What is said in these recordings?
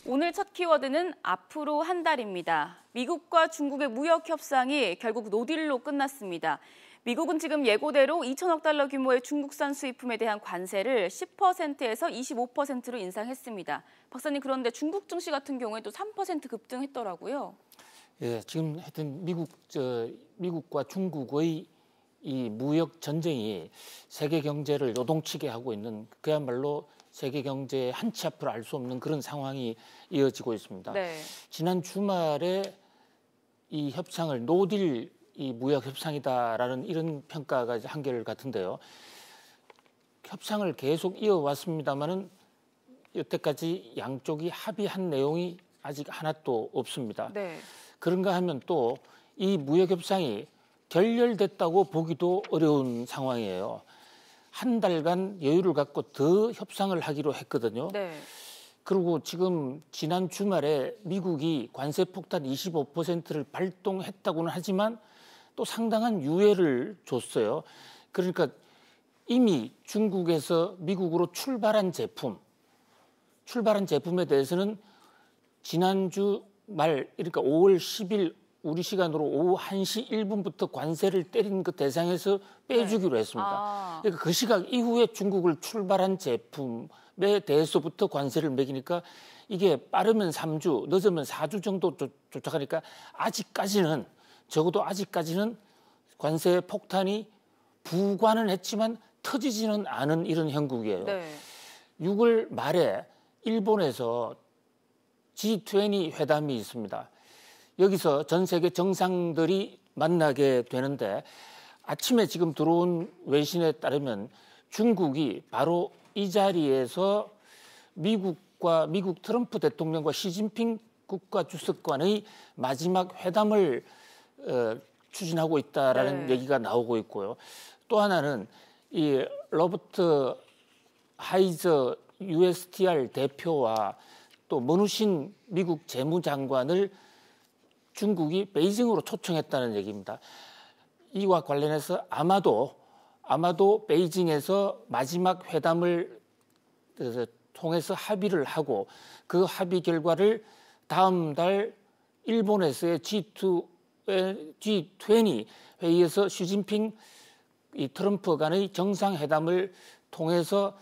오늘 첫 키워드는 앞으로 한 달입니다. 미국과 중국의 무역 협상이 결국 노딜로 끝났습니다. 미국은 지금 예고대로 2천억 달러 규모의 중국산 수입품에 대한 관세를 10%에서 25%로 인상했습니다. 박사님, 그런데 중국 증시 같은 경우에도 3% 급등했더라고요. 예, 지금 하여튼 미국과 중국의 이 무역 전쟁이 세계 경제를 요동치게 하고 있는, 그야말로 세계 경제의 한 치 앞을 알 수 없는 그런 상황이 이어지고 있습니다. 네. 지난 주말에 이 협상을 노딜 이 무역 협상이다라는 이런 평가가 한결 같은데요. 협상을 계속 이어왔습니다만은 여태까지 양쪽이 합의한 내용이 아직 하나도 없습니다. 네. 그런가 하면 또 이 무역 협상이 결렬됐다고 보기도 어려운 상황이에요. 한 달간 여유를 갖고 더 협상을 하기로 했거든요. 네. 그리고 지금 지난 주말에 미국이 관세 폭탄 25%를 발동했다고는 하지만 또 상당한 유예를 줬어요. 그러니까 이미 중국에서 미국으로 출발한 제품에 대해서는 지난주 말, 그러니까 5월 10일 우리 시간으로 오후 1시 1분부터 관세를 때린 그 대상에서 빼주기로 했습니다. 그러니까 그 시각 이후에 중국을 출발한 제품에 대해서부터 관세를 매기니까 이게 빠르면 3주, 늦으면 4주 정도 도착하니까 적어도 아직까지는 관세 폭탄이 부과는 했지만 터지지는 않은 이런 형국이에요. 네. 6월 말에 일본에서 G20 회담이 있습니다. 여기서 전 세계 정상들이 만나게 되는데 아침에 지금 들어온 외신에 따르면 중국이 바로 이 자리에서 미국 트럼프 대통령과 시진핑 국가주석간의 마지막 회담을 추진하고 있다라는 얘기가 나오고 있고요. 또 하나는 이 로버트 하이저 USTR 대표와 또 머누신 미국 재무장관을 중국이 베이징으로 초청했다는 얘기입니다. 이와 관련해서 아마도 베이징에서 마지막 회담을 통해서 합의를 하고 그 합의 결과를 다음 달 일본에서의 G20 회의에서 시진핑 트럼프 간의 정상회담을 통해서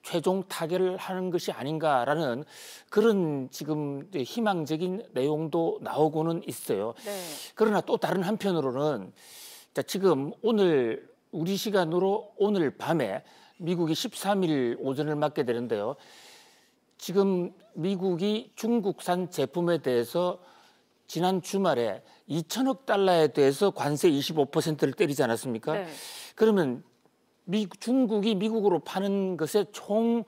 최종 타결을 하는 것이 아닌가라는 그런 지금 희망적인 내용도 나오고는 있어요. 네. 그러나 또 다른 한편으로는 지금 오늘 우리 시간으로 오늘 밤에 미국이 13일 오전을 맞게 되는데요. 지금 미국이 중국산 제품에 대해서 지난 주말에 2천억 달러에 대해서 관세 25%를 때리지 않았습니까? 네. 그러면 중국이 미국으로 파는 것의 총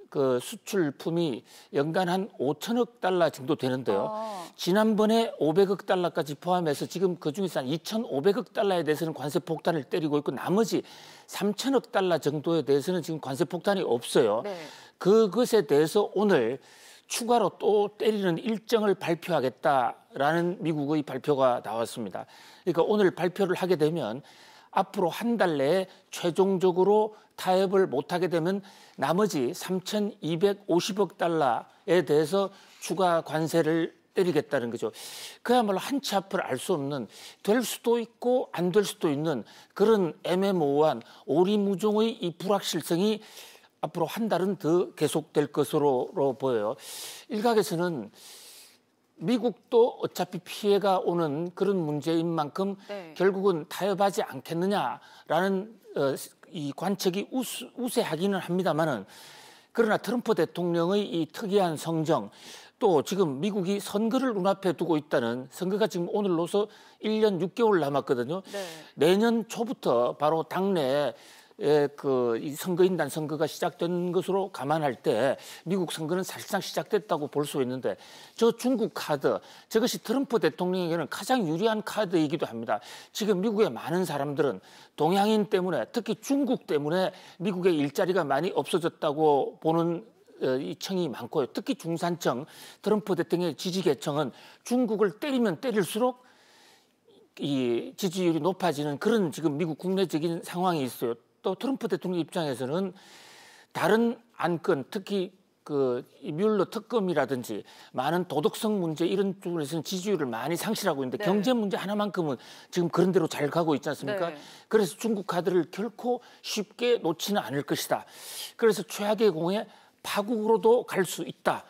그 수출품이 연간 한 5천억 달러 정도 되는데요. 지난번에 500억 달러까지 포함해서 지금 그중에서 한 2,500억 달러에 대해서는 관세 폭탄을 때리고 있고 나머지 3천억 달러 정도에 대해서는 지금 관세 폭탄이 없어요. 네. 그것에 대해서 오늘 추가로 또 때리는 일정을 발표하겠다라는 미국의 발표가 나왔습니다. 그러니까 오늘 발표를 하게 되면 앞으로 한 달 내에 최종적으로 타협을 못하게 되면 나머지 3,250억 달러에 대해서 추가 관세를 때리겠다는 거죠. 그야말로 한치 앞을 알 수 없는, 될 수도 있고 안 될 수도 있는 그런 애매모호한 오리무중의 이 불확실성이 앞으로 한 달은 더 계속될 것으로 보여요. 일각에서는 미국도 어차피 피해가 오는 그런 문제인 만큼 결국은 타협하지 않겠느냐라는 이 관측이 우세하기는 합니다만은, 그러나 트럼프 대통령의 이 특이한 성정, 또 지금 미국이 선거를 눈앞에 두고 있다는, 선거가 지금 오늘로서 1년 6개월 남았거든요. 네. 내년 초부터 바로 당내에 이 선거인단 선거가 시작된 것으로 감안할 때 미국 선거는 사실상 시작됐다고 볼 수 있는데, 저 중국 카드, 저것이 트럼프 대통령에게는 가장 유리한 카드이기도 합니다. 지금 미국의 많은 사람들은 동양인 때문에, 특히 중국 때문에 미국의 일자리가 많이 없어졌다고 보는 이 청이 많고요. 특히 중산층, 트럼프 대통령의 지지계층은 중국을 때리면 때릴수록 이 지지율이 높아지는 그런 지금 미국 국내적인 상황이 있어요. 또 트럼프 대통령 입장에서는 다른 안건, 특히 이 뮬러 특검이라든지 많은 도덕성 문제 이런 쪽에서는 지지율을 많이 상실하고 있는데 네. 경제 문제 하나만큼은 지금 그런 대로 잘 가고 있지 않습니까? 네. 그래서 중국 카드를 결코 쉽게 놓지는 않을 것이다. 그래서 최악의 경우에 파국으로도 갈 수 있다.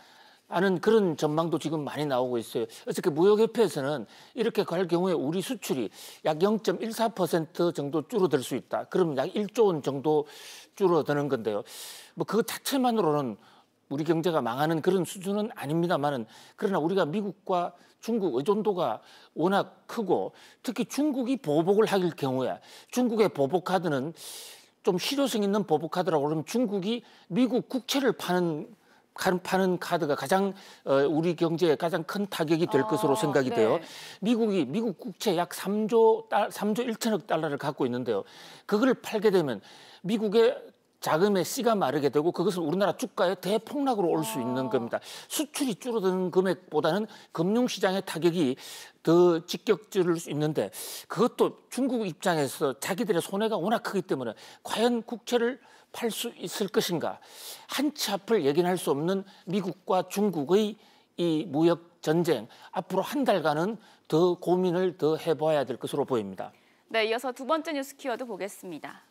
하는 그런 전망도 지금 많이 나오고 있어요. 어저께 무역협회에서는 이렇게 갈 경우에 우리 수출이 약 0.14% 정도 줄어들 수 있다. 그럼 약 1조 원 정도 줄어드는 건데요. 뭐 그것 자체만으로는 우리 경제가 망하는 그런 수준은 아닙니다만은 그러나 우리가 미국과 중국 의존도가 워낙 크고 특히 중국이 보복을 할 경우에 중국의 보복 카드는 좀 실효성 있는 보복 카드라고 그러면 중국이 미국 국채를 파는 카드가 가장 우리 경제에 가장 큰 타격이 될 것으로 생각이 네. 돼요. 미국 국채 약 3조 1천억 달러를 갖고 있는데요. 그걸 팔게 되면 미국의 자금의 씨가 마르게 되고 그것은 우리나라 주가의 대폭락으로 올 수 있는 겁니다. 수출이 줄어드는 금액보다는 금융시장의 타격이 더 직격적일 수 있는데 그것도 중국 입장에서 자기들의 손해가 워낙 크기 때문에 과연 국채를 팔 수 있을 것인가. 한 치 앞을 예견할 수 없는 미국과 중국의 이 무역 전쟁 앞으로 한 달간은 더 고민을 더 해봐야 될 것으로 보입니다. 네, 이어서 두 번째 뉴스 키워드 보겠습니다.